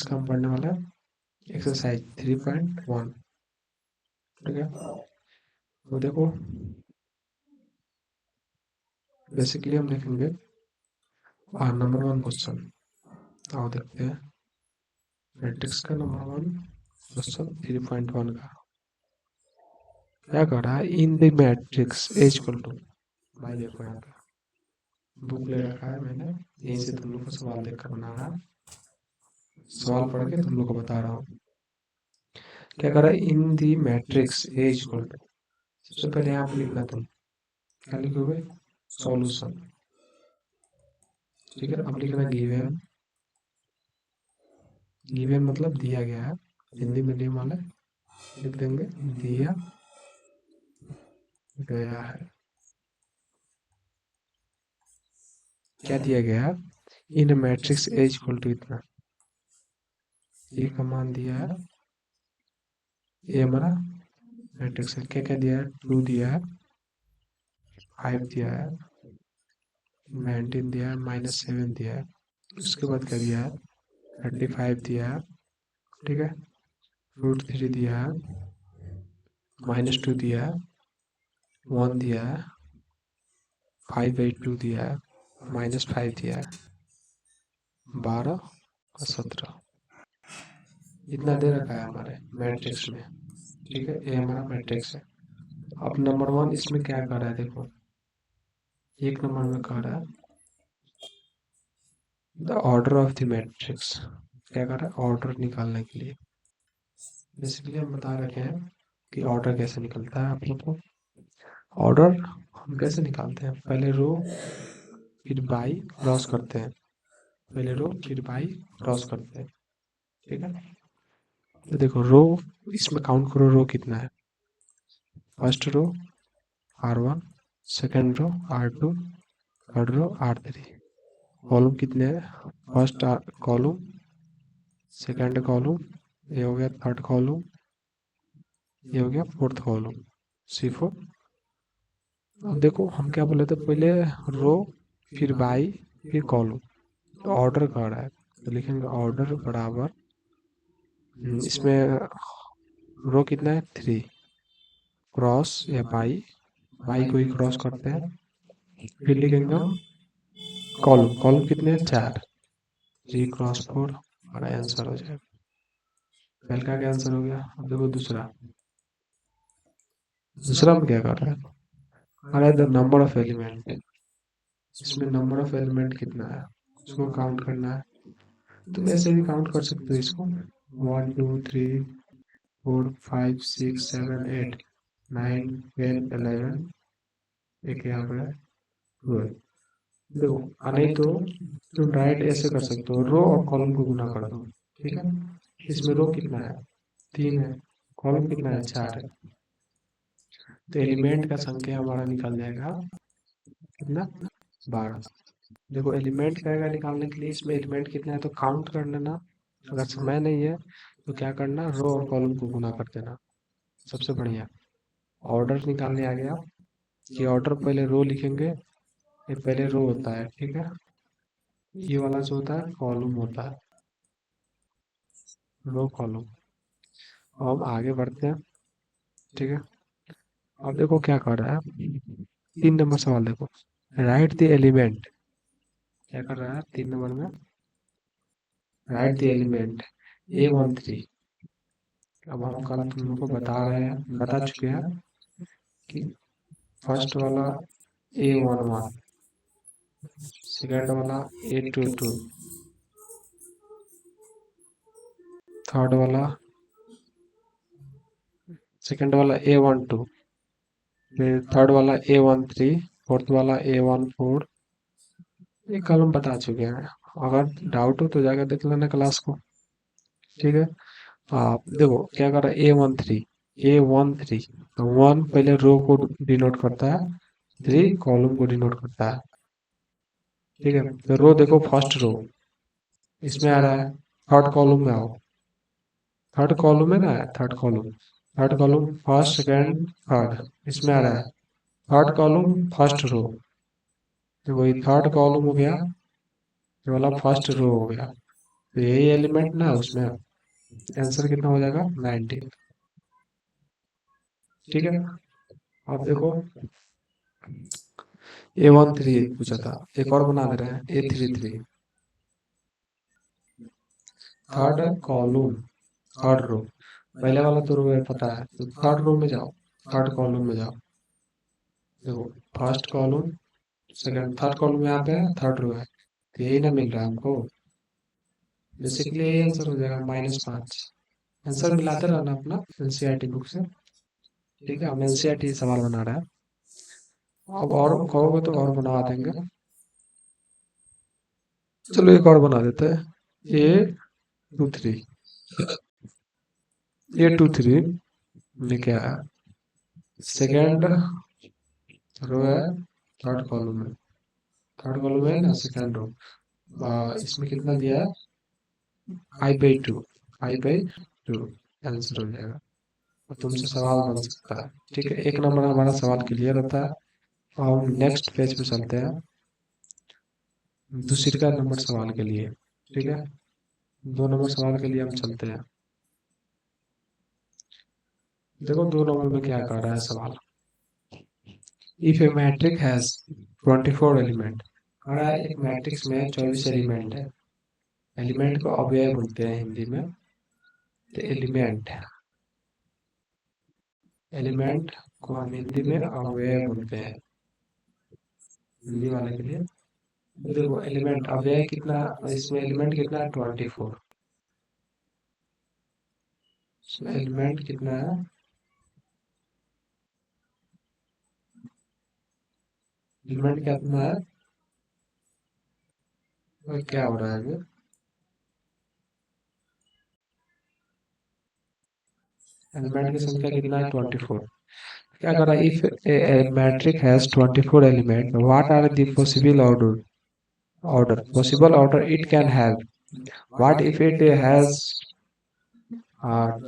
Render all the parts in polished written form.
इसका हम पढ़ने वाला है एक्सरसाइज 3.1। ठीक है, तो देखो बेसिकली हम देखेंगे नंबर 1 क्वेश्चन। आओ देखते हैं मैट्रिक्स का नंबर 1 क्वेश्चन 3.1 का क्या कर रहा है। In the matrix as equal to, भाई देखो यहाँ पे बुक ले रखा है मैंने, यहीं से तुम लोग को सवाल देखकर बना रहा, सवाल पढ़ के तुम लोग को बता रहा हूँ। क्या कर रहा है, in the matrix as equal to, सबसे पहले यहाँ पे लिखना तुम क्या लिखोगे, सॉल्यूशन। ठीक है, अब लिखना गिवन। गिवन मतलब दिया गया है, हिंदी मीडियम वाले लिख देंगे दिया गया है। क्या दिया गया है, इन मैट्रिक्स एज इक्वल टू इतना, ये का मान दिया है, ये हमारा मैट्रिक्स है। क्या क्या दिया है, 2 दिया है, 5 दिया है, 19 दिया है, -7 दिया है। उसके बाद क्या दिया है, 35 दिया है। ठीक है, √3 दिया है, -2 दिया है, 1 दिया है, 5/2 दिया है, -5 दिया है, 12 और 17 इतना दे रखा है हमारे मैट्रिक्स में। ठीक है, ये हमारा मैट्रिक्स है। अब नंबर 1 इसमें क्या कर रहा है, देखो 1 नंबर में कह रहा है the order of the matrix. क्या कर रहा है, ऑर्डर निकालने के लिए। बेसिकली हम बता रखे हैं कि ऑर्डर कैसे निकलता है। आप लोग को ऑर्डर हम कैसे निकालते हैं, पहले रो फिर बाई क्रॉस करते हैं, पहले रो फिर बाई क्रॉस करते हैं। ठीक है, तो देखो रो, इसमें काउंट करो रो कितना है। First row R1, second row R2, third row R3। Column कितने हैं, फर्स्ट कॉलम, सेकेंड कॉलम, ये हो गया थर्ड कॉलम, ये हो गया फोर्थ कॉलम, C4। अब देखो हम क्या बोले थे, पहले रो फिर बाई फिर कॉलम, तो ऑर्डर कह रहा है तो लिखेंगे ऑर्डर बराबर, इसमें रो कितना है 3, क्रॉस या बाई, बाई को ही क्रॉस करते हैं। फिर लिखेंगे हम कॉलम, कॉलम कितने हैं 4, 3 × 4 हमारा आंसर हो जाएगा। पहले का क्या आंसर हो गया। अब देखो दूसरा, दूसरा में क्या कर रहा है, अरे द नंबर ऑफ एलिमेंट, इसमें नंबर ऑफ एलिमेंट कितना है उसको काउंट करना है। तुम ऐसे भी काउंट कर सकते हो इसको, 1 2 3 4 5 6 7 8 9 10 11, एक यहाँ पे 12। देखो नहीं तो तुम डायरेक्ट ऐसे कर सकते हो, रो और कॉलम को गुना कर दो। ठीक है, इसमें रो कितना है 3 है, कॉलम कितना है 4 है, तो एलिमेंट का संख्या हमारा निकल जाएगा कितना, 12। देखो एलिमेंट कहेगा निकालने के लिए, इसमें एलिमेंट कितना है तो काउंट कर लेना, अगर समय नहीं है तो क्या करना, रो और कॉलम को गुना कर देना, सबसे बढ़िया। ऑर्डर निकालने आ गया कि ऑर्डर पहले रो लिखेंगे, ये पहले रो होता है। ठीक है, ये वाला जो होता है कॉलम होता है, रो कॉलम। अब हम आगे बढ़ते हैं। ठीक है, अब देखो क्या कर रहा है, 3 नंबर सवाल देखो, राइट द एलिमेंट। क्या कर रहा है 3 नंबर में, राइट द एलिमेंट A13। अब हम कल तुम लोग को बता चुके हैं कि फर्स्ट वाला A11, सेकंड वाला A22, थर्ड वाला सेकंड वाला A12, फिर थर्ड वाला A13, फोर्थ वाला A14। ये कल हम बता चुके हैं, अगर डाउट हो तो जाकर देख लेना क्लास को। ठीक है, आप देखो क्या कर रहा है, A13 तो 1 पहले रो को डिनोट करता है, 3 कॉलम को डिनोट करता है। ठीक है, तो रो देखो फर्स्ट रो इसमें आ रहा है, थर्ड कॉलम में आओ, थर्ड कॉलम में ना है, third column first second third इसमें आ रहा है, थर्ड कॉलम फर्स्ट रो, तो वही थर्ड कॉलम हो गया, ये वाला फर्स्ट रो हो गया। तो यही एलिमेंट ना उसमें आंसर कितना हो जाएगा 19। ठीक है। अब देखो A13 पूछा था, एक और बना दे रहे हैं A33। Third column, third row, पहले वाला तो रो है पता है, तो थर्ड रो में जाओ, थर्ड कॉलम में जाओ। देखो first column, second, third column यहाँ पे है, थर्ड रो है, तो यही ना मिल रहा है हमको। बेसिकली यही आंसर हो जाएगा -5। आंसर मिलाते रहना अपना एनसीईआरटी बुक से। ठीक है, हम एनसीईआरटी सवाल बना रहे हैं। अब और कहोगे तो और बनवा देंगे। चलो एक और बना देते हैं। A23, A23 में क्या है, सेकेंड रो है, थर्ड कॉलम है, थर्ड कॉलम है ना सेकेंड रो। इसमें कितना दिया है I/2, I/2 आंसर हो जाएगा। और तुमसे सवाल बन सकता है। ठीक है, एक नंबर हमारा सवाल क्लियर होता है। और हम नेक्स्ट पेज पे चलते हैं दूसरी का नंबर सवाल के लिए। ठीक है, 2 नंबर सवाल के लिए हम चलते हैं। देखो 2 नंबर में क्या कह रहा है सवाल। If a matrix has 24 element, कह रहा है एक मैट्रिक्स में 24 एलिमेंट है। एलिमेंट को अव्यय बोलते हैं हिंदी में। तो एलिमेंट, एलिमेंट को हम हिंदी में अव्यय बोलते हैं, हिंदी वाले के लिए। तो देखो एलिमेंट अव्यय कितना, इसमें एलिमेंट कितना है 24। इसमें एलिमेंट कितना है, एलिमेंट कितना है, और क्या हो रहा है अभी। एलिमेंट की संख्या कितना है 24। क्या कर रहा है, if a matrix has 24 element what are the possible order, order possible order it can have, what if it has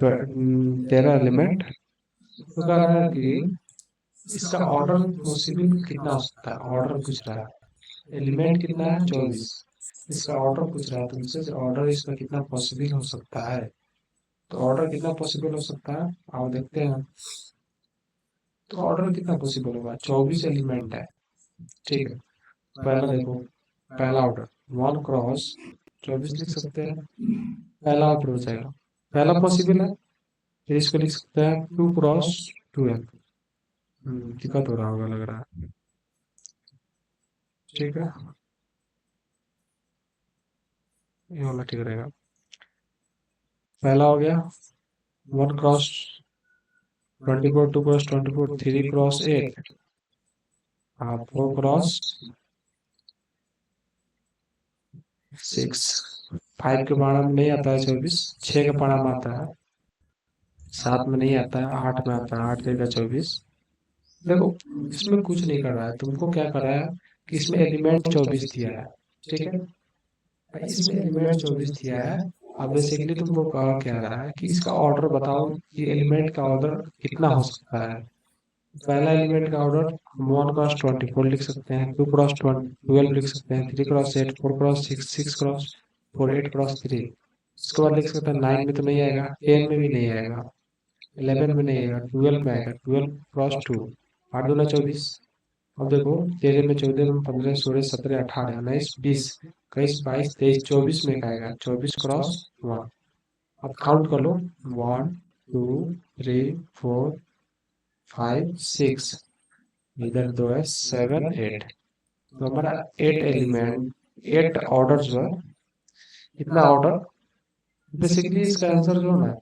13 element. तो कह रहा है कि इसका ऑर्डर पॉसिबल कितना हो सकता है, ऑर्डर पूछ रहा है। एलिमेंट कितना है 24, इसका ऑर्डर पूछ रहा है तुमसे, ऑर्डर इसका कितना पॉसिबल हो सकता है। तो ऑर्डर कितना पॉसिबल हो सकता है आओ देखते हैं। तो ऑर्डर कितना पॉसिबल होगा, 24 एलिमेंट है। ठीक है, पहला देखो, पहला ऑर्डर 1 क्रॉस 24 लिख सकते हैं, पहला ऑर्डर हो जाएगा। पहला पॉसिबल है, फिर इसको लिख सकते हैं 2 क्रॉस 12। दिक्कत हो रहा होगा लग रहा है। ठीक है, ये वाला ठीक रहेगा। पहला हो गया 1 क्रॉस 24, 2 क्रॉस 24, 3 क्रॉस 8, 4 क्रॉस 6। 5 के पारा में नहीं आता है 24, 6 के पारा में आता है, 7 में नहीं आता है, 8 में आता है, 8 × 24। देखो इसमें कुछ नहीं कर रहा है, तुमको क्या कर रहा है कि इसमें एलिमेंट 24 दिया है। ठीक है, इसमें एलिमेंट 24 दिया है। अब बेसिकली तुमको कहा क्या रहा है कि इसका ऑर्डर बताओ कि एलिमेंट का ऑर्डर कितना हो सकता है। पहला एलिमेंट का ऑर्डर हम 1 क्रॉस 24 लिख सकते हैं, 2 क्रॉस 12 लिख सकते हैं, 3 क्रॉस 8, 4 क्रॉस 6, 6 क्रॉस 4, 8 क्रॉस 3। इसके बाद लिख सकते हैं 9 में तो नहीं आएगा, 10 में भी नहीं आएगा, 11 में नहीं आएगा, 12 में आएगा, 12 क्रॉस 2, 8 दूना 24। अब देखो 13 में 14 में 15 16 17 18 19 20 21 22 23 24 में का आएगा, 24 क्रॉस 1। अब काउंट कर लो, 1 2 3 4 5 6, इधर 2 है 7 8। तो हमारा 8 एलिमेंट, 8 ऑर्डर जो है, इतना ऑर्डर बेसिकली इसका आंसर जो है ना,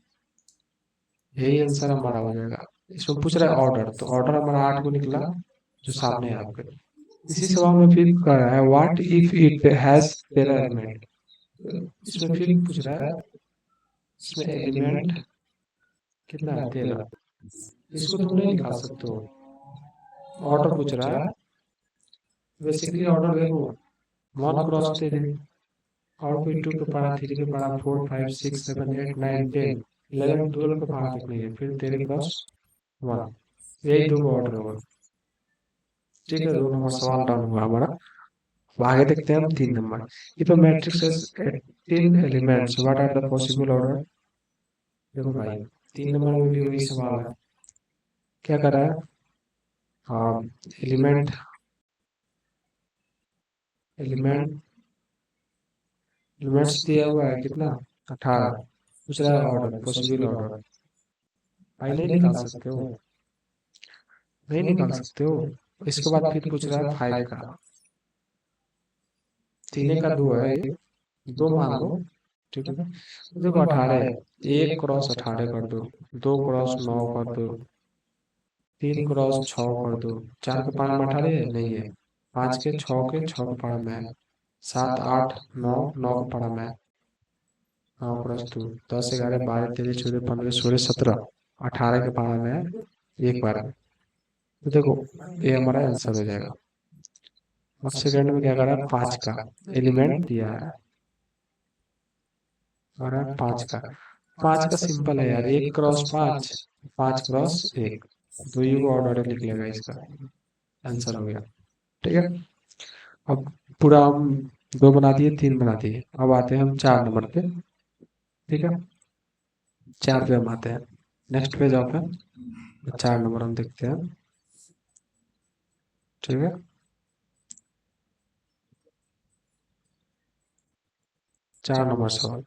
यही आंसर हमारा हो जाएगा। इसमें पूछ रहा है ऑर्डर, तो ऑर्डर हमारा 8 को निकला जो सामने है आपके। इसी सवाल में फिर कह रहा है what if it has 13 element. इसमें फिर पूछ रहा है, इसमें एलिमेंट कितना है 13। इसको तुम नहीं निकाल सकते हो, ऑर्डर पूछ रहा है। बेसिकली ऑर्डर देखो 1 क्रॉस 13, और कोई 2 के पारा 3 के पारा 4 5 6 7 8 9 10 11 12 के पारा तक नहीं है, फिर 13 क्रॉस 1, यही 2 ऑर्डर होगा। ठीक है, 2 नंबर सवाल डन हुआ हमारा। आगे देखते हैं हम 3 number. If a matrix has 18 elements what are the possible order. देखो भाई 3 नंबर में भी वही सवाल है। क्या कर रहा है? हाँ, एलिमेंट एलिमेंट एलिमेंट्स दिया हुआ है कितना? 18। पूछ रहा है ऑर्डर, पॉसिबल ऑर्डर। भाई नहीं निकाल सकते हो, नहीं निकाल सकते हो। इसके बाद फिर पूछ रहा है 5 का। 3 का 2 है ये, 2 मान लो। ठीक है, देखो 18, 1 क्रॉस 18 कर दो, 2 क्रॉस 9 कर दो, 3 क्रॉस 6 कर दो। 4 के पारा में 18 है नहीं है, 5 के 6 के 6 के पारा में है, 7 8 9 9 के पारा में है। 9 क्रॉस 2, 10 11 12 13 14 15 16 17, 18 के पारा में है एक बार में। तो देखो ये हमारा आंसर हो जाएगा। अब सेकंड में क्या करा है? 5 का एलिमेंट दिया है, और है 5 का। 5 का सिंपल है यार, 1 क्रॉस 5, 5 क्रॉस 1, तो ये को ऑर्डर लिख लेगा इसका। आंसर हो गया। ठीक है, अब पूरा हम 2 बना दिए, 3 बना दिए। अब आते हैं हम 4 नंबर पे। ठीक है, 4 पे हम आते हैं। नेक्स्ट पेज ऑफ है, 4 नंबर हम देखते हैं। ठीक है, 4 नंबर सवाल।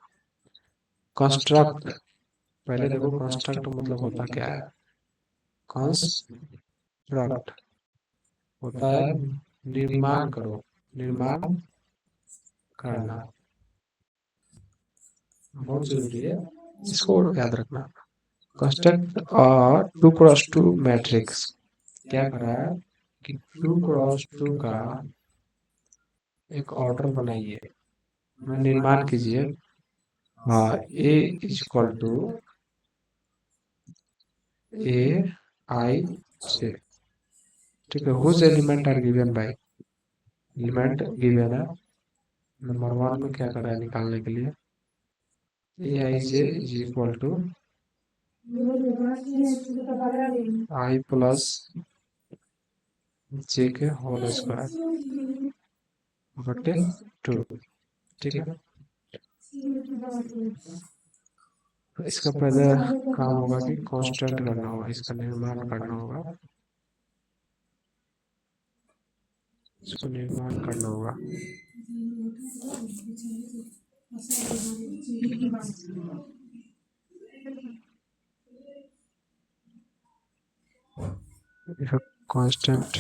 कंस्ट्रक्ट। पहले देखो कंस्ट्रक्ट मतलब होता क्या है। कंस्ट्रक्ट होता है निर्माण करो, निर्माण करना। बहुत जरूरी है, इसको याद रखना। Construct 2 cross 2 matrix. क्या करा है कि 2 क्रॉस 2 का एक ऑर्डर बनाइए, निर्माण कीजिए। हाँ, A is equal to A I से। ठीक है, whose element are given by, element given है। नंबर 1 में क्या करा है निकालने के लिए, A I J is equal to I plus J के होल स्क्वायर बटे 2। ठीक है, इसका पहले काम होगा कि कांस्टेंट करना होगा, इसका निर्माण करना होगा, इसको निर्माण करना होगा। कांस्टेंट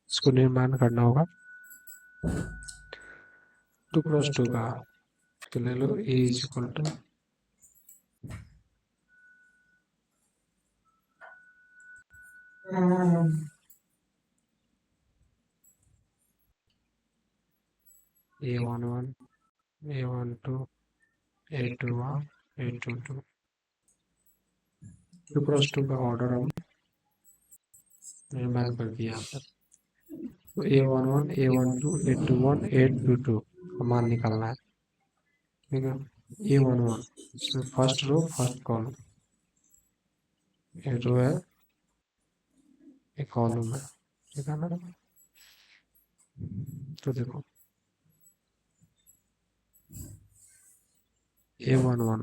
इसको निर्माण करना होगा 2 क्रॉस 2 का। तो ले लो A is equal to A11 A12 A21 A22। 2 cross 2 का ऑर्डर हम निर्माण कर दिया यहाँ पर। तो A11 A12 A21 A22 का मान निकालना है। ठीक है, A11 इसमें फर्स्ट रो फर्स्ट कॉलम, ये रो है एक कॉलम है। ठीक है ना, तो देखो A11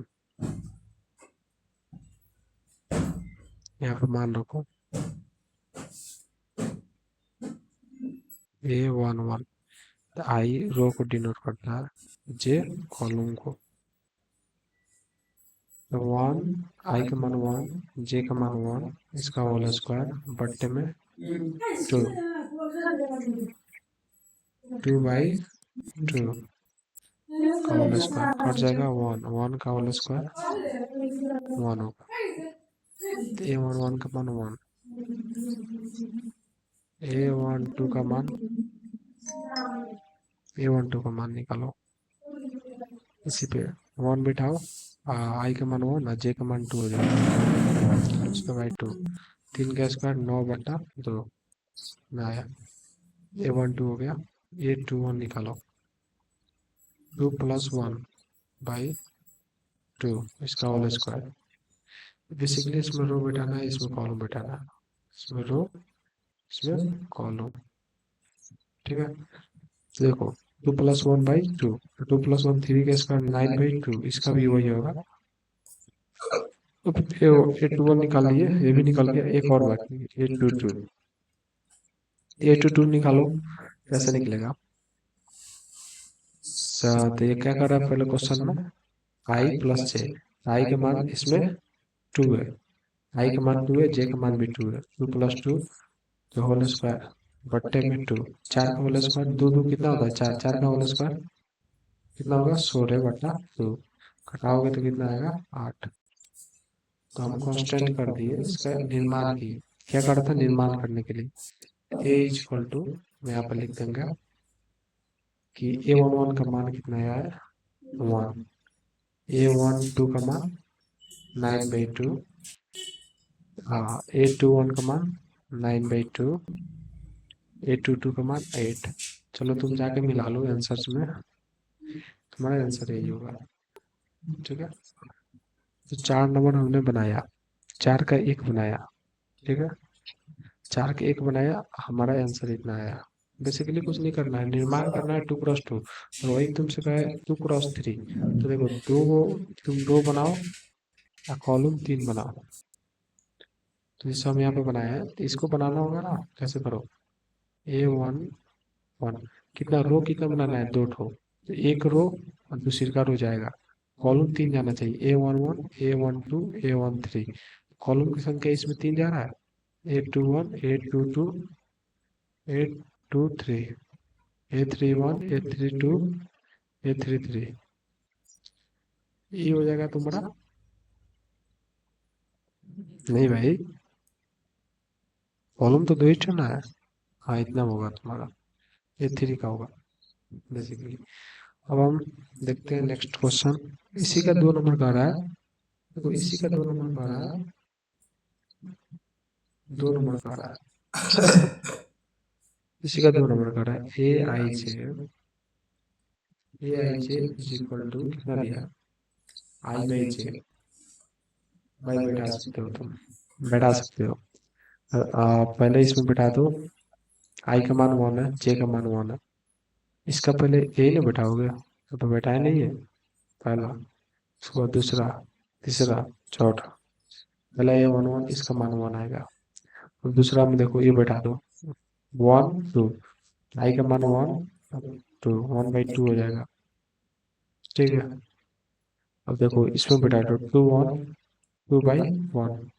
यहाँ पे मान रखो A11, तो आई रो को डिनोट करता है, जे कॉलम को। तो 1, आई का मान 1, जे का मान 1, इसका होल स्क्वायर बट्टे में 2, 2/2 का होल स्क्वायर कट जाएगा, 1 1 का होल स्क्वायर 1 होगा। तो A11 का मान 1, A12 का मान, A12 का मान निकालो। इसी पे 1 बिठाओ, आई का मान 1 और जे का मान 2 हो जाएगा, उसका बाई 2। 3 का स्क्वायर 9/2 में आया, A12 हो गया। A21 निकालो, 2 + 1/2 इसका होल स्क्वायर। बेसिकली इसमें रो बैठाना है, इसमें कॉलम बैठाना है। इसमें रो इसमें कॉलम। ठीक है, देखो 2+1/2, 2+1 3 का स्क्वायर 9/2, इसका भी वही होगा। अब A21 निकाल लिए, ये भी निकल गया, एक और बाकी है A22। A22 निकालो, कैसे निकलेगा? तो ये क्या कर रहा है पहले क्वेश्चन में, I+J, आई का मान इसमें 2 है, आई का मान 2 है, जे का मान भी 2 है, 2+2 का होल स्क्वायर बट्टे में 2, 4 का होल स्क्वायर, 2 कितना होता है 4, 4 का होल स्क्वायर कितना होगा 16/2, घटाओगे तो कितना आएगा 8। तो हम कांस्टेंट कर दिए, इसका निर्माण किए, क्या करा था निर्माण करने के लिए। A मैं यहाँ पर लिख देंगे कि A11 का मान कितना है 1, A12 का मान 9/2, A21 का मान 9/2, A22 का मान 8। चलो तुम जाके मिला लो आंसर्स में, तुम्हारा आंसर यही होगा। ठीक है, तो 4 नंबर हमने बनाया, 4 का 1 बनाया। ठीक है, 4 का 1 बनाया, हमारा आंसर इतना आया। बेसिकली कुछ नहीं करना है, निर्माण करना है 2x2, और वही तुमसे कहा है 2x3। तो देखो तुम दो बनाओ या कॉलम 3 बनाओ। तो जैसे हम यहाँ पे बनाए हैं, तो इसको बनाना होगा ना, कैसे करो, A11 कितना रो कितना बनाना है 2 ठो, तो एक रो और दूसरी का रो जाएगा, कॉलम 3 जाना चाहिए, A11 A12 A13, कॉलम की संख्या इसमें 3 जा रहा है, A21 A22 A23 A31 A32 A33, ये हो जाएगा तुम्हारा। नहीं भाई, कॉलम तो 2 ही चुना है। हाँ इतना होगा तुम्हारा, A3 का होगा बेसिकली। अब हम देखते हैं नेक्स्ट क्वेश्चन, इसी का 2 नंबर का रहा है। देखो इसी का 2 नंबर का रहा है, 2 नंबर का रहा है, इसी का 2 नंबर का रहा है, ए I J is equal to कितना दिया, I/J, भाई बैठा सकते हो तुम, बैठा सकते हो। पहले इसमें बैठा दो, आई का मान 1 है, जे का मान 1 है, इसका पहले ए ना बैठाओगे, तो बैठाया नहीं है पहला, उसके बाद दूसरा, तीसरा, चौथा, पहला A11 इसका मान 1 आएगा, और दूसरा में देखो ये बैठा दो 1 2, आई का मान 1 2, 1/2 हो जाएगा। ठीक है, अब देखो इसमें बैठा दो 2/1,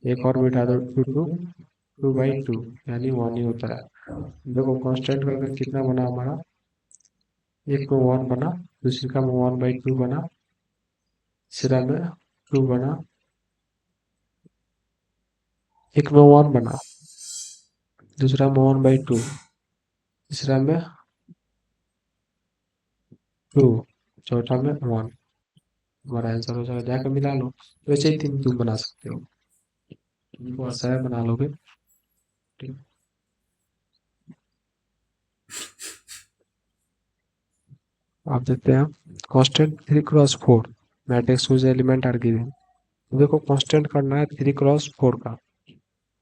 एक और बैठा दो 2/2, यानी 1 ही होता है। देखो कांस्टेंट करके कितना बना हमारा, एक में 1 बना, दूसरी का में 1/2 बना, तीसरा में 2 बना, एक में 1 बना, दूसरा में 1/2, तीसरा में 2, चौथा में 1, हमारा आंसर हो जाएगा। जाकर मिला लो, वैसे ही 3 तुम बना सकते हो, तुमको आशा है बना लोगे। ठीक, आप देखते हैं constant 3x4 matrix whose element are given. देखो कांस्टेंट करना है 3x4 का,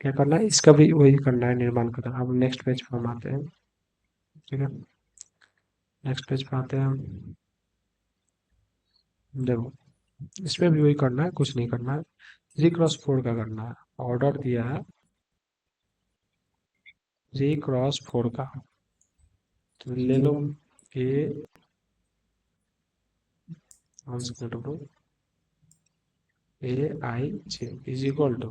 क्या करना है, इसका भी वही करना है, निर्माण करना है। अब नेक्स्ट पेज पर हम आते हैं। ठीक है, नेक्स्ट पेज पर आते हैं हम, देखो इसमें भी वही करना है, कुछ नहीं करना है, 3x4 का करना है। ऑर्डर दिया है 3x4 का, तो ले लो ए, A/J इज इक्वल टू,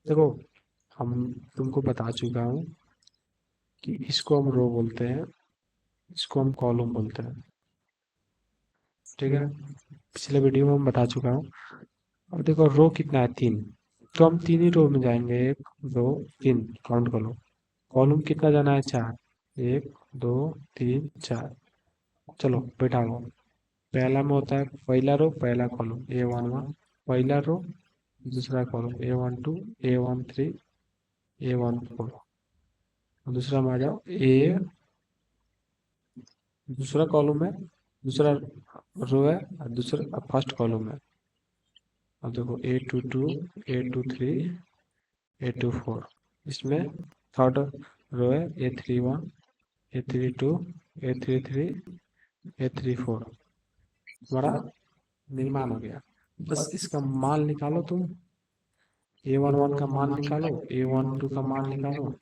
देखो हम तुमको बता चुका हूँ कि इसको हम रो बोलते हैं, इसको हम कॉलम बोलते हैं। ठीक है, पिछले वीडियो में हम बता चुका हूँ। अब देखो रो कितना है 3, तो हम 3 ही रो में जाएंगे, 1 2 3 काउंट कर लो। कॉलम कितना जाना है 4, 1 2 3 4। चलो बैठाओ, पहला में होता है पहला रो पहला कॉलम A11, पहला रो दूसरा कॉलम A12 A13 A14, दूसरा में आ जाओ ए, दूसरा कॉलम है, दूसरा रो है, और दूसरा फर्स्ट कॉलम है, अब देखो A22 A23 A24, इसमें थर्ड रो है A31 A32 A33 A34, हमारा निर्माण हो गया। बस इसका मान निकालो तुम, A11 का मान निकालो, A12 का मान निकालो,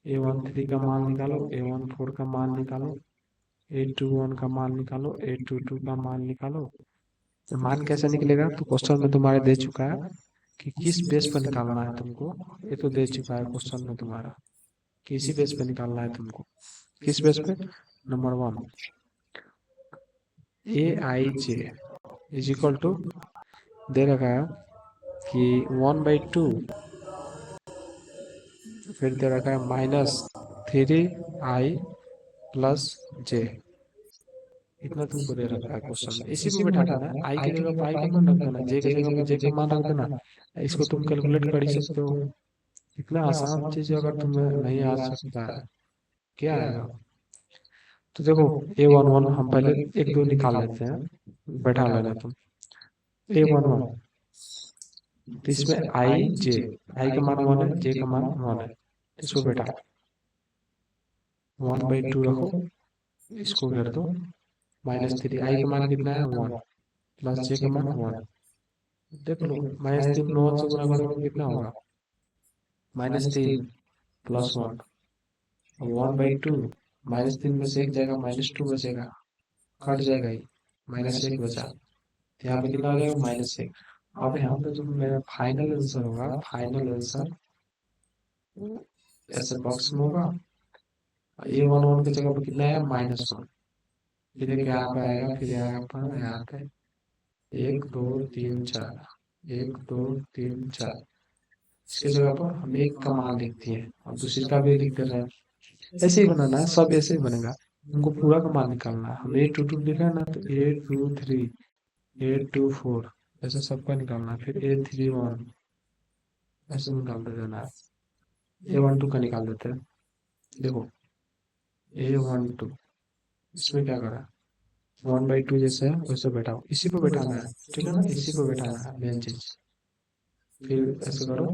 A13 का मान निकालो, A14 का मान निकालो, A21 का मान निकालो, A22 का मान निकालो। तो मान कैसे निकलेगा, तो क्वेश्चन में तुम्हारे दे चुका है कि किस बेस पर निकालना है तुमको। ये तो दे चुका है क्वेश्चन में तुम्हारा, किसी बेस पे निकालना है तुमको। किस बेस पे, number 1 AIJ is equal to दे रखा है कि 1/2, फिर दे रखा है -3I+J, इतना तुमको दे रखा है क्वेश्चन में। इसी को बैठा देना है, आई की जगह पर आई का मान रख देना, जे की जगह पर जे का मान रख देना। इसको तुम कैलकुलेट कर ही सकते हो। इतना आसान चीज अगर तुम्हें नहीं आ सकता है, क्या आएगा। तो देखो A11 हम पहले एक दो निकाल लेते हैं, बैठा लेना तुम। A11, तो इसमें I J, आई का मान 1 है, जे का मान 1 है, तो इसको बैठा 1/2 रखो, इसको घेर दो, -3, आई का मान कितना है 1, प्लस जे का मान 1। देख लो -3 9 से गुणा करोगे कितना होगा, -3 प्लस 1। अब 1/2, -3 में से एक जाएगा, -2 बचेगा, कट जाएगा ही, -1 बचा, तो यहाँ पे कितना हो जाएगा, -1। अब यहाँ पे जो मेरा फाइनल आंसर होगा, फाइनल आंसर ऐसे बॉक्स में होगा। A11 की जगह पर कितना है, -1, फिर एक यहाँ पे आएगा, फिर यहाँ पर, यहाँ पे 1 2 3 4, 1 2 3 4, इसके जगह पर हम एक का मान लिख दिए, और दूसरी का भी लिख दे रहे हैं। ऐसे ही बनाना है, सब ऐसे ही बनेगा। हमको पूरा का मान निकालना है। हम A22 लिखा है ना, तो A23 A24 ऐसे सबका निकालना है। फिर A31 ऐसे निकाल दे देना है। A12 का निकाल देते हैं। देखो A12, इसमें क्या करा, 1/2 जैसे है वैसे बैठाओ, इसी को बैठाना है, ठीक है ना, इसी को बैठाना है मेन चीज। फिर ऐसे करो,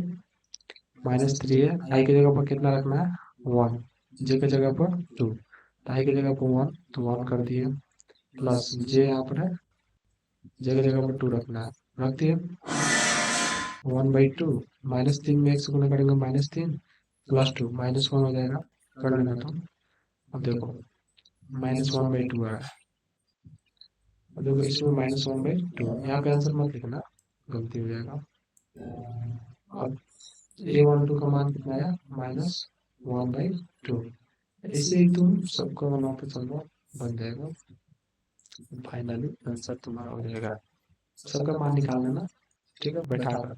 -3 है, आई की जगह पर कितना रखना है 1, जे की जगह पर 2, आई की जगह पर 1 तो 1 कर दिए, प्लस जे यहाँ पर है, जे की जगह पर 2 रखना है, रख दिए। 1/2, -3 में 1 से गुना करेंगे -3, +2 -1 हो जाएगा, कर लेना तुम। अब देखो -1/2 आ रहा है, अब देखो इसमें -1/2, यहाँ पे आंसर मत लिखना, गलती हो जाएगा। अब A12 का मान कितना आया, -1/2। ऐसे ही तुम सबका बनाते चलो, बन जाएगा, फाइनली आंसर तुम्हारा हो जाएगा। सबका मान निकाल लेना, ठीक है, बैठा कर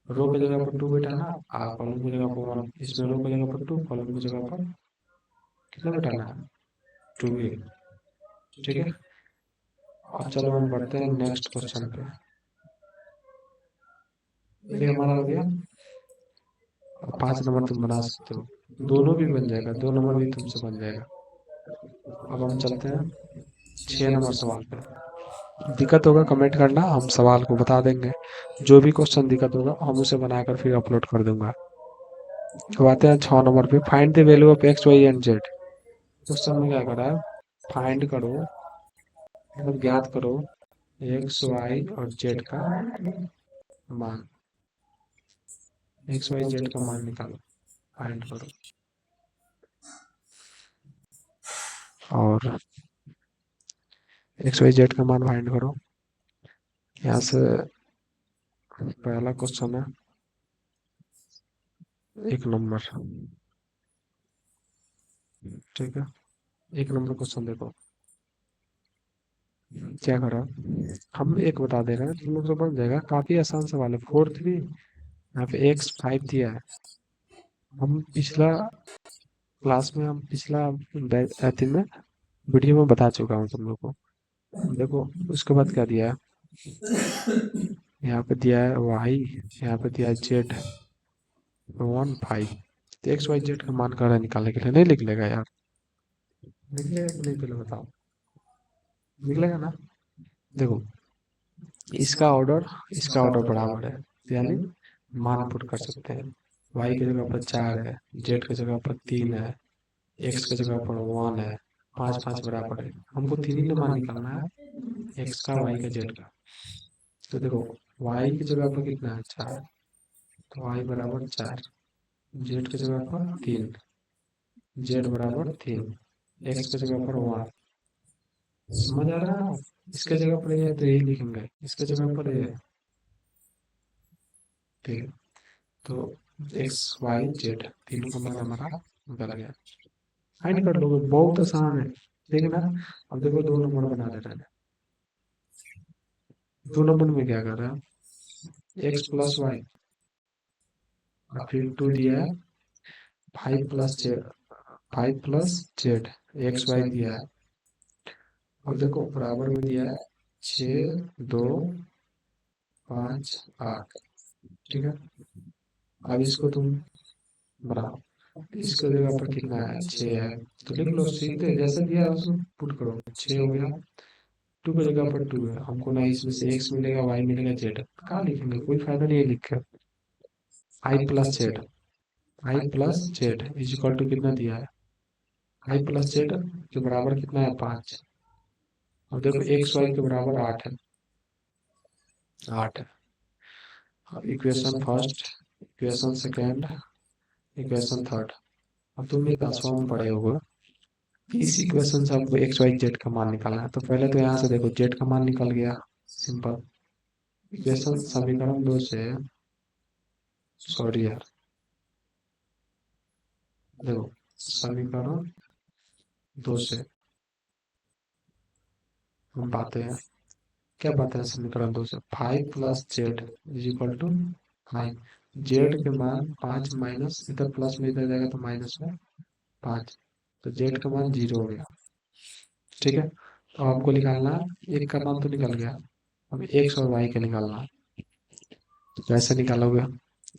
रो की जगह पर 2 बैठाना, कॉलम की जगह पर 1, इसमें रो की जगह पर 2, कॉलम की जगह पर कितना बैठाना है 2 ही, ठीक है। अब चलो हम बढ़ते हैं नेक्स्ट क्वेश्चन पे। ये हमारा हो गया, 5 नंबर तुम बना सकते हो, दोनों भी बन जाएगा, 2 नंबर भी तुमसे बन जाएगा। अब हम चलते हैं 6 नंबर सवाल पे। दिक्कत होगा कमेंट करना, हम सवाल को बता देंगे। जो भी क्वेश्चन दिक्कत होगा हम उसे बनाकर फिर अपलोड कर दूंगा। अब आते हैं 6 नंबर पे, find the value of x y and z. Question में क्या करा है, फाइंड करो, मतलब ज्ञात करो एक्स वाई और जेड का मान, एक्स वाई जेड का मान निकालो, फाइंड करो। और एक्स वाई जेड का मान फाइंड करो। यहाँ से पहला क्वेश्चन है 1 नंबर, ठीक है। 1 नंबर क्वेश्चन देखो क्या करा, हम एक बता दे रहे हैं, तुम लोग तो बन जाएगा, काफी आसान सवाल है। 4 3, यहाँ पे x 5 दिया है। हम पिछला क्लास में, हम पिछला अथी में वीडियो में बता चुका हूँ तुम लोग को। देखो उसके बाद क्या दिया है, यहाँ पे दिया है y, यहाँ पे दिया है z 1 5, तो एक्स वाई जेड का मान कर रहा है निकालने के लिए, नहीं लिख लेगा यार, निकलेगा कि नहीं पहले बताओ, निकलेगा ना। देखो इसका ऑर्डर बराबर है, यानी मान पुट कर सकते हैं। वाई की जगह पर 4 है, जेड की जगह पर 3 है, एक्स की जगह पर 1 है, पाँच पाँच बराबर है। हमको तीन ही ना मान निकालना है, एक्स का, वाई का, जेड का। तो देखो वाई की जगह पर कितना है, 4, तो वाई बराबर 4, जेड की जगह पर 3, जेड बराबर 3, एक्स की जगह पर 1। समझ आ रहा है? इसके जगह पर ये है तो यही लिखेंगे, इसके जगह पर ये है, ठीक है। तो एक्स वाई जेड तीनों का मान हमारा निकल गया। फाइंड कर लोगे, बहुत आसान है, ठीक है ना। अब देखो 2 नंबर बना दे रहे हैं। 2 नंबर में क्या कर रहे हैं, एक्स प्लस वाई, और फिर 2 दिया है, 5 plus z, 5 plus z, x y दिया है। अब देखो बराबर में दिया है 6, 2, 5, 8, ठीक है। अब इसको तुम बढ़ाओ, इसके जगह पर कितना है, 6 है, तो लिख लो सीधे जैसे दिया है उसको पुट करो, 6 हो गया। 2 की जगह पर 2 है, हमको ना इसमें से एक्स मिलेगा, वाई मिलेगा, जेड कहाँ लिखेंगे, कोई फायदा नहीं है लिख कर। 5 plus z, 5 plus z is equal to कितना दिया है, 5 प्लस जेड के बराबर कितना है, 5। अब देखो एक्स वाई के बराबर 8 है, 8 है। अब equation first, equation second, equation third. अब तुम ये 10वां में पढ़े होगे, इस इक्वेशन से आपको एक्स वाई जेड का मान निकालना है। तो पहले तो यहाँ से देखो जेड का मान निकल गया, सिंपल। इक्वेशन समीकरण 2 से, सॉरी यार, देखो समीकरण 2 से हम पाते हैं, क्या पाते हैं समीकरण 2 से, 5 plus z is equal to 5। Z के मान 5 माइनस, इधर प्लस में इधर जाएगा तो माइनस में 5, तो जेड का मान 0 हो गया, ठीक है। तो आपको निकालना है, एक का मान तो निकल गया, अब एक्स और वाई का निकालना है। तो कैसे निकालोगे,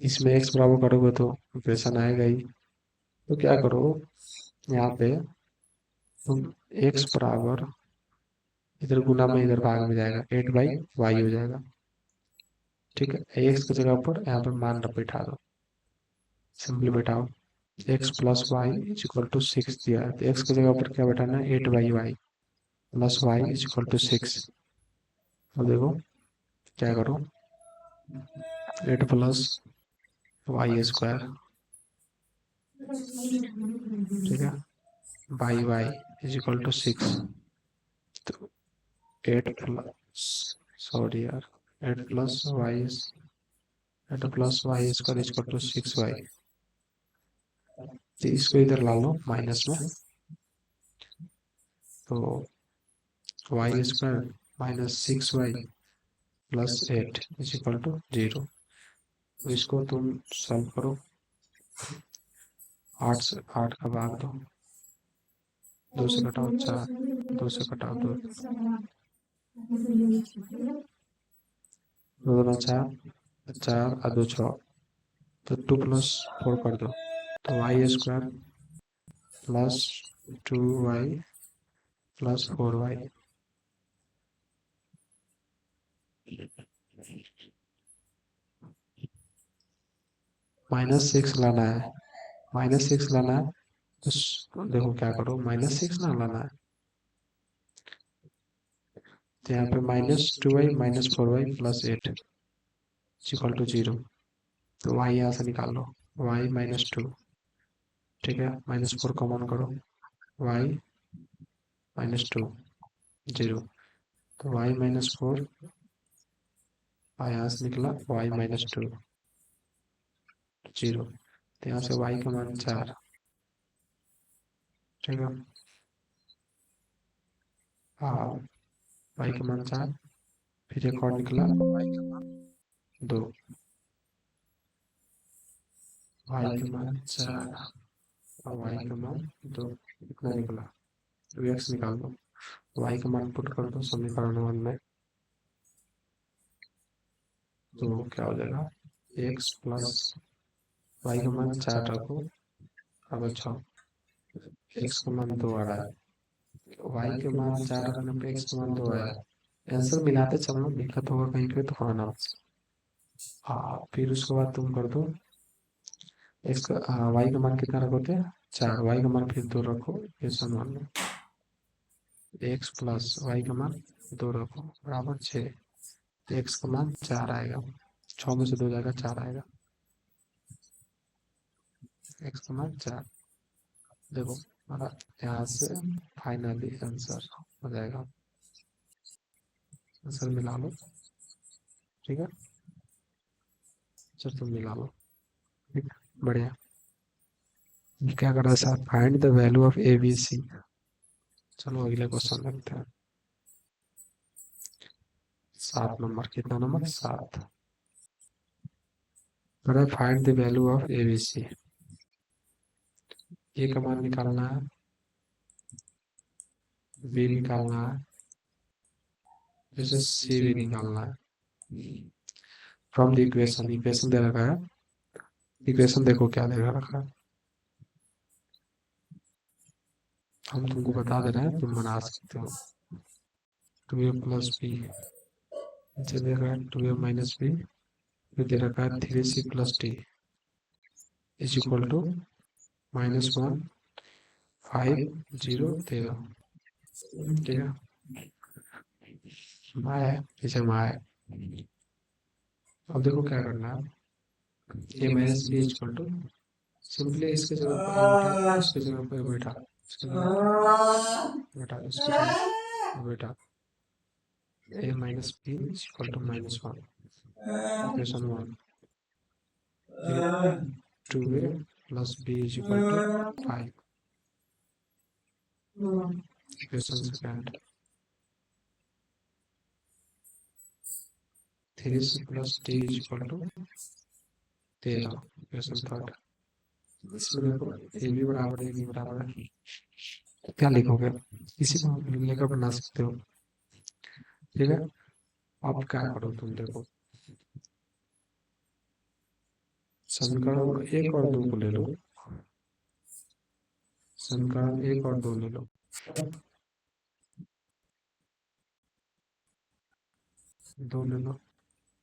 इसमें एक्स बराबर करोगे तो इक्वेशन आएगा ही। तो क्या करो, यहाँ पे तुम एक्स बराबर, इधर गुना में इधर भाग में जाएगा, 8/y हो जाएगा, ठीक है। एक्स की जगह पर यहाँ पर मान बैठा दो, सिंपली बैठाओ, x plus y is equal to 6 दिया है, तो एक्स की जगह पर क्या बैठाना है, 8/y plus y is equal to 6। अब देखो क्या करो, 8 प्लस वाई स्क्वायर, ठीक है, by y is equal to 6। तो 8 प्लस, सॉरी यार, 8 plus y square is equal to 6y। तो इसको इधर ला लो माइनस में, तो y² minus 6y plus 8 is equal to 0। तो इसको तुम सॉल्व करो, 8 से 8 का भाग दो, 2 से घटाओ 4, 2 से घटाओ 2, 2 दूना 4, 4 और 2 6, तो 2 + 4 कर दो, तो y² plus 2y plus 4y। -6 लाना है, -6 लाना है, तो देखो क्या करो, -6 ना लाना है, तो यहाँ पे -2y -4y plus 8 equal to 0। तो y यहाँ से निकाल लो, y -2, ठीक है, -4 कॉमन करो, y -2 0, तो y -4, और यहाँ से निकला y -2 0, तो यहाँ से y का मान 4, ठीक है। हाँ, y का मान 4, फिर एक और निकला y का मान 2, y का मान 4 और y का मान 2, कितना निकला, 2x निकाल दो, y का मान पुट कर दो समीकरण 1 में, तो क्या हो जाएगा, x प्लस y का मान 4 रखो, अब अच्छा x का मान 2 आ रहा है, y के मान 4 रखने पे x का मान 2 आया, आंसर मिलाते चलना, दिक्कत होगा कहीं पे तो खाना बस। हाँ, फिर उसके बाद तुम कर दो एक्स का, वाई का मान कितना रखोगे? 4। वाई का मान फिर 2 रखो, इक्वेशन 1 में। एक्स प्लस वाई का मान 2 रखो बराबर 6। एक्स का मान 4 आएगा, 6 में से 2 जाएगा, 4 आएगा। एक्स का मान 4। देखो हमारा यहाँ से फाइनली आंसर हो जाएगा। आंसर मिला लो, ठीक है। चलो तुम मिला लो, ठीक, बढ़िया। क्या कर रहा है sir? Find the value of A B c. चलो अगले क्वेश्चन देखते हैं। 7 नंबर, कितना नंबर? 7। अरे find the value of A B C. A का मान निकालना है, बी निकालना है, जैसे सी भी निकालना है। फ्रॉम द इक्वेशन, इक्वेशन दे रखा है। इक्वेशन देखो क्या दे रखा है, हम तुमको बता दे रहे हैं, तुम बना सकते हो। 2a प्लस बी, नीचे दे रखा है 2a माइनस बी, फिर दे रखा है 3c plus D is equal to -1 5 0 13। ठीक है, माया है पीछे माया है। अब देखो क्या करना है, A minus B is equal to, simply इसके जगह पर ए बैठा, इसके जगह पर ए बैठा, इसके जगह पर बैठा, इसके जगह बैठा। A minus B is equal to -1, equation 1। फिर 2a plus B is equal to 5, equation second. 3c plus D is equal to 13, equation third. इसमें देखो ए बी बराबर ए बी बराबर है, क्या लिखोगे? इसी को लेकर बना सकते हो, ठीक है। अब क्या करो तुम, देखो समीकरण 1 और 2 को ले लो, समीकरण 1 और 2 ले लो। दो ले लो,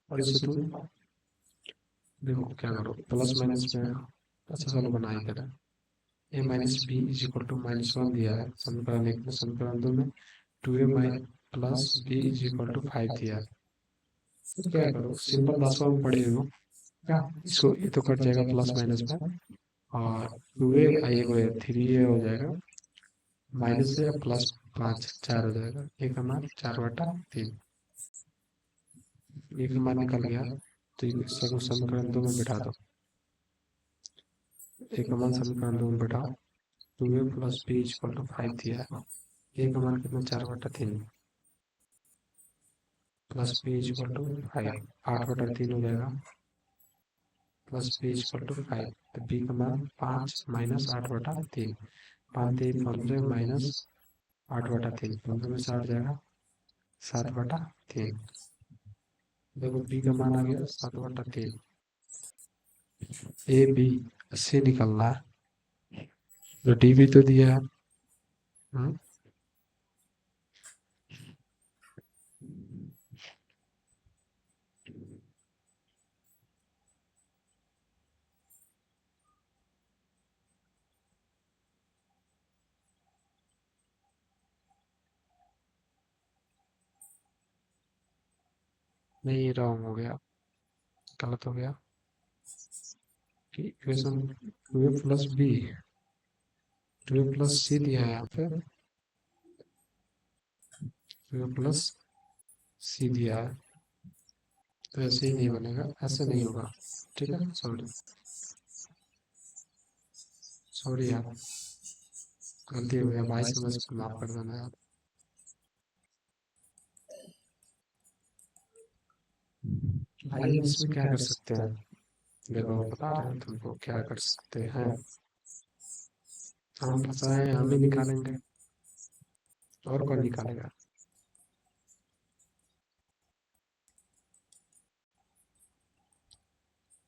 और इसे तुम देखो क्या करो, प्लस माइनस में, अच्छा चलो बना ही दे रहा है। A minus B is equal to -1 दिया है समीकरण 1 में, समीकरण 2 में 2a plus B is equal to 5 दिया है। तो क्या करो, सिंपल 10वां में पढ़े हो क्या, इसको ये तो कट जाएगा प्लस माइनस में, और 2a ये 3a हो जाएगा, माइनस है प्लस 5 4 हो जाएगा। ए का मान 4/3, ए का मान निकल गया, तो इसको समीकरण 2 में बैठा दो। ए का मान समीकरण 2 में बैठाओ, 2a plus B is equal to 5 दिया है। ए का मान कितना? 4/3 plus B is equal to 5, 8/3 हो जाएगा, plus B is equal to 5। तो बी का मान 5 माइनस 8/3, 5 3 15 माइनस 8/3, 15 में से 8 जाएगा, 7/3। देखो बी का मान आ गया 7/3। ए बी से निकलना है, तो डी भी तो दिया है। हम्म, नहीं रॉन्ग हो गया, गलत हो गया कि equation 2a plus B, 2a plus C दिया है यहाँ पे, 2a प्लस सी दिया है, तो ऐसे ही नहीं बनेगा, ऐसे नहीं होगा, ठीक है। सॉरी सॉरी यार, गलती हो गया, भाई समझ के माफ कर देना यार। भाई अब इसमें क्या कर सकते हैं, देखो बता रहे हैं तुमको क्या कर सकते हैं। हम फंसाए, हम ही निकालेंगे, और कौन निकालेगा?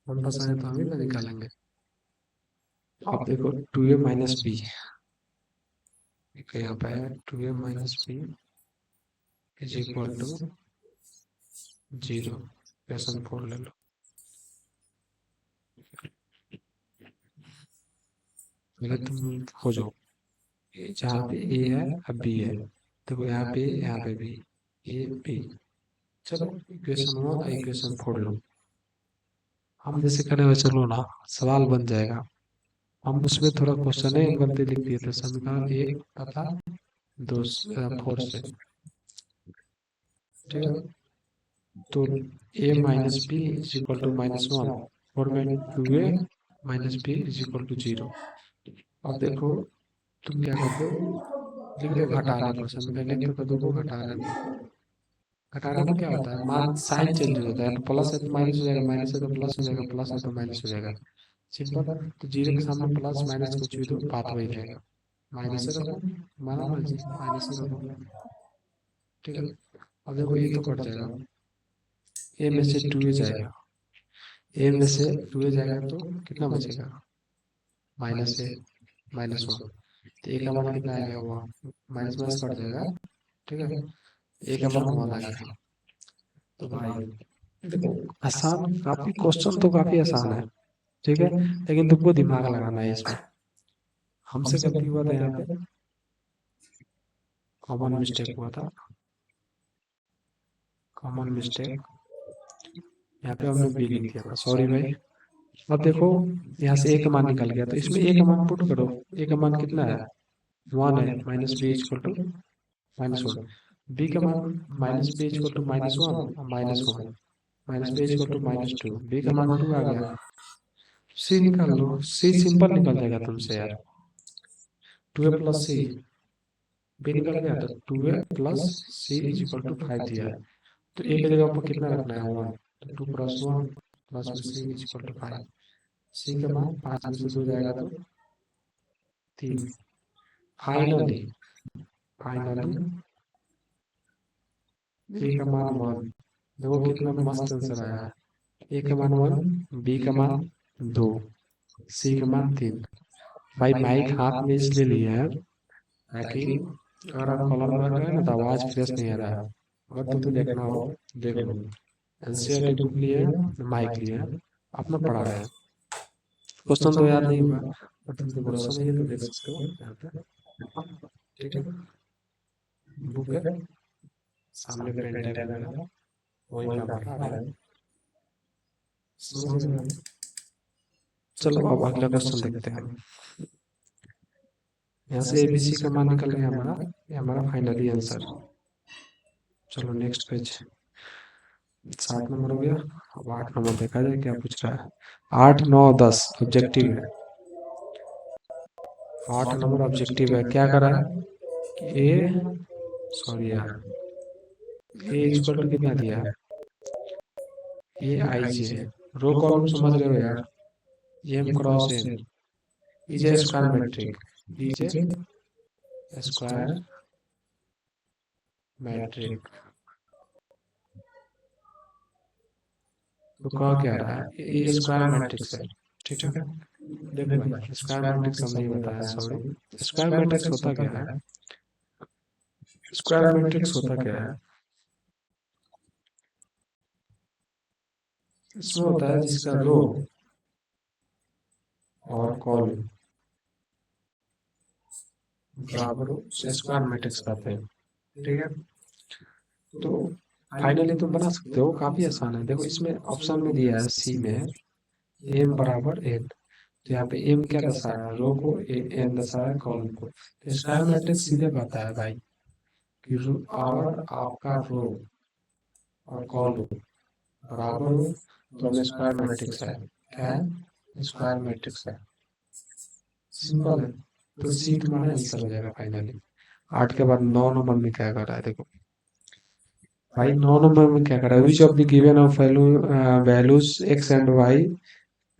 हम फंसाए तो हम ही ना निकालेंगे। अब देखो 2a माइनस बी, यहाँ पे है 2a minus B is equal to 0। Equation 4 ले लो। पहले तुम खोजो जहाँ पे ए है अब बी है। देखो यहाँ पे भी ए बी। चलो इक्वेशन 1 और इक्वेशन 4 लो। हम जैसे करे वैसे लो ना, सवाल बन जाएगा। हम उसमें थोड़ा क्वेश्चन है गलती लिख दिए थे। समीकरण एक तथा दो 4 से, ठीक है। तो A minus B is equal to -1, और में 2a minus B is equal to 0। अब देखो तुम क्या कर दो, लिख दो घटाने को। समीकरण लिख दो, दो को घटाने को। घटाने में क्या होता है, मान साइन चेंज हो जाता है। तो प्लस है तो माइनस हो जाएगा, माइनस है तो प्लस हो जाएगा, प्लस है तो माइनस हो जाएगा। सिंपल। तो 0 के सामने प्लस माइनस कुछ भी दो, बात वही रहेगा। माइनस से रखो, हमारा मर्जी, माइनस से रखो, ठीक है। अब देखो ये तो कट जाएगा, ए में से 2a जाएगा, ए में से 2a जाएगा तो कितना बचेगा, -a -1। तो ए का मान कितना आ गया, 1। माइनस माइनस कट जाएगा, ठीक है। ए का मान 1 आ गया। तो भाई देखो आसान, काफी क्वेश्चन तो काफी आसान है, ठीक है। लेकिन तुमको दिमाग लगाना है इसमें। हमसे गलती हुआ था यहाँ पे, कॉमन मिस्टेक हुआ था, कॉमन मिस्टेक। यहाँ पे हमने बी लिख दिया था, सॉरी भाई। अब देखो यहाँ से ए का मान निकल गया, तो इसमें ए का मान पुट करो। ए का मान कितना है, 1 है, minus B is equal to -1। B का मान minus B is equal to -1 और -1, minus B is equal to -2। B का मान 2 आ गया। सी निकाल लो, सी सिंपल निकल जाएगा तुमसे यार। 2a प्लस सी, बी निकल गया। तो 2a plus c is equal to 5 दिया है। तो ए की जगह पर कितना रखना है, 1। तो 2 + 1 प्लस में सी इज इक्वल टू 5। सी का मान 5 में से 2 जाएगा तो 3। फाइनली, फाइनली ए का मान 1। देखो कितना मस्त आंसर आया है। ए का मान 1, बी का मान 2, सी का मान 3। भाई माइक हाथ में इसलिए लिया है ताकि अगर आप कॉलर में रख रहे हैं ना तो आवाज फ्रेश नहीं आ रहा है। अगर तुम्हें देखना हो देख लो। एनसीईआरटी बुक लिए हैं, माइक लिए हैं, अपना पढ़ा रहे हैं। क्वेश्चन तो याद नहीं हुआ, पर तुमको भरोसा नहीं है तो देख सकते हो यहाँ पे, ठीक है। बुक है सामने, पेन टाइप है मेरा, वही मैं पढ़ा रहा है, समझ गए। चलो अब अगला क्वेश्चन देखते हैं। यहाँ से एबीसी का मान निकल गया हमारा, ये हमारा फाइनली आंसर। चलो नेक्स्ट पेज। 7 नंबर हो गया। अब 8 नंबर देखा जाए क्या पूछ रहा है। 8, 9, 10 ऑब्जेक्टिव है। 8 नंबर ऑब्जेक्टिव है, क्या करा है कि ए, सॉरी यार, ए इक्वल टू कितना दिया है, ए आई जे, रो कॉलम समझ रहे हो यार, m cross n is a square matrix, is a square matrix. तो कह क्या रहा है, ये स्क्वायर मैट्रिक्स है, ठीक है। देखो भाई स्क्वायर मैट्रिक्स हम नहीं बताया, सॉरी। स्क्वायर मैट्रिक्स होता क्या है, स्क्वायर मैट्रिक्स होता क्या है, इसमें होता है जिसका रो और कॉलम बराबर हो उसे स्क्वायर मैट्रिक्स कहते हैं, ठीक है। तो फाइनली तुम बना सकते हो, काफी आसान है। देखो इसमें ऑप्शन में दिया है सी में एम बराबर एन। तो यहाँ पे एम क्या दर्शाया है, रो को, एन दर्शाया है कॉलम को। तो स्क्वायर मैट्रिक्स सीधे कहता है भाई कि अगर आपका रो और कॉलम बराबर हो तो हमें स्क्वायर मैट्रिक्स है। क्या है, स्क्वायर मैट्रिक्स है, सिंपल है। तो सी तुम्हारा आंसर हो जाएगा फाइनली। 8 के बाद 9 नंबर में क्या कर रहा है, देखो भाई 9 नंबर में क्या कर रहा है, which of the given of values x and y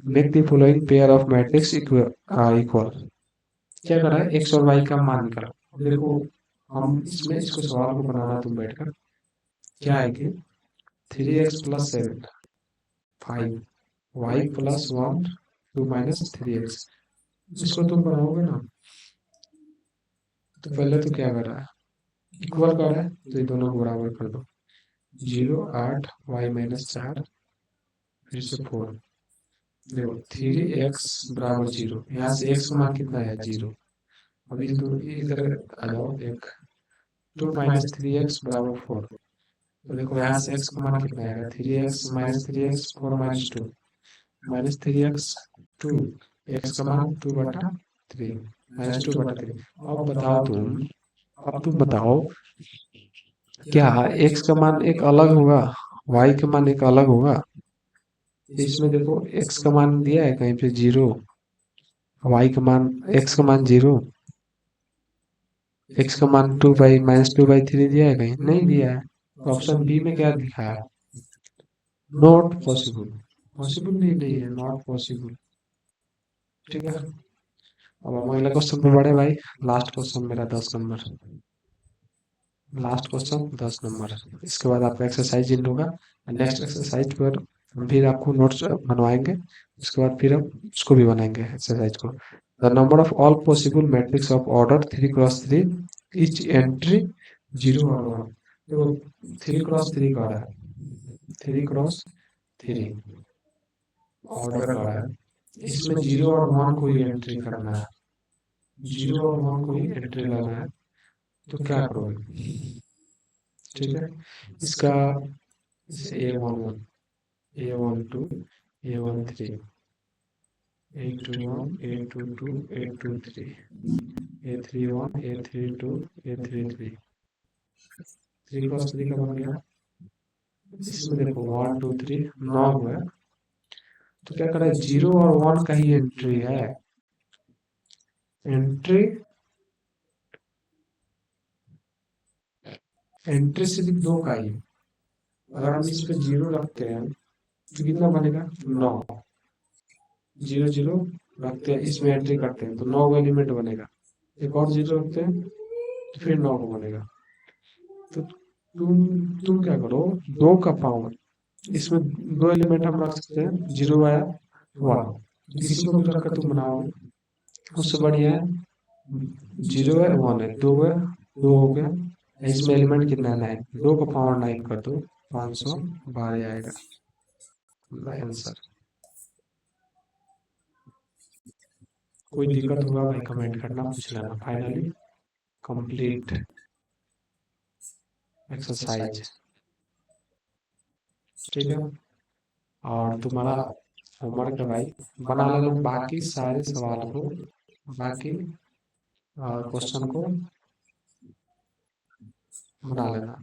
make the following pair of matrix equal. क्या कर रहा है, एक्स और वाई का मान निकालो। अब देखो हम इसमें इसको सवाल को बनाना तुम बैठकर, क्या है कि 3x + 7 5 y + 1 2 - 3x, इसको तुम बनाओगे ना। तो पहले तो क्या कर रहा है, इक्वल कर है तो ये दोनों को बराबर कर दो। 0 8 y - 4 फिर से 4। देखो 3x = 0, यहाँ से x का मान कितना है 0। अब इस दोनों इधर आ जाओ, एक 2 - 3x = 4। तो देखो यहाँ से x का मान कितना आएगा 3x - 3x 4 - 2 -3x 2, x का मान 2/3 -2/3। अब बताओ तुम, अब तुम बताओ क्या x का मान एक अलग होगा, y का मान एक अलग होगा। इसमें देखो x का मान दिया है कहीं पे 0, y का मान x का मान 0, x का मान 2/-2/3 दिया है कहीं, नहीं दिया है। तो ऑप्शन बी में क्या लिखा है, नॉट पॉसिबल। पॉसिबल नहीं है, नॉट पॉसिबल। ठीक है, अब हम अगला क्वेश्चन पे बढ़े भाई। लास्ट क्वेश्चन मेरा 10 नंबर, लास्ट क्वेश्चन 10 नंबर। इसके बाद आपका एक्सरसाइज इन होगा। नेक्स्ट एक्सरसाइज पर हम फिर आपको नोट्स बनवाएंगे, उसके बाद फिर हम उसको भी बनाएंगे एक्सरसाइज को। The number of all possible matrix of order 3 × 3, each entry 0 और 1। देखो 3 × 3 का रहा है, 3 × 3 ऑर्डर का रहा है, इसमें 0 और 1 को ही एंट्री करना है, 0 और 1 को ही एंट्री करना है। तो क्या करोगे, ठीक है। इसका A11 A12 A13 A21 A22 A23 A31 A32 A33 3 × 3 का बन गया। इसमें देखो 1 2 3 9 हुआ। तो क्या करें, 0 और 1 का ही एंट्री है, एंट्री एंट्री सिर्फ 2 का ही। अगर हम इस पे 0 रखते हैं तो कितना बनेगा 9, 0 0 रखते हैं, इसमें एंट्री करते हैं तो 9 का एलिमेंट बनेगा। एक और 0 रखते हैं तो फिर 9 को बनेगा। तो तुम क्या करो, 2 का पावर, इसमें 2 एलिमेंट हम रख सकते हैं, 0 या 1। किसी को भी रखकर तुम बनाओगे उससे बढ़िया है। 0 है 1 है, 2 है, 2 हो गया। इसमें एलिमेंट कितना है 9, 2 का पावर 9 कर दो, 512 आएगा आंसर। कोई दिक्कत होगा भाई कमेंट करना, पूछ लेना। फाइनली कंप्लीट एक्सरसाइज, ठीक है। और तुम्हारा होमवर्क है भाई, बना लेना बाकी सारे सवाल को, बाकी क्वेश्चन को बना लेना।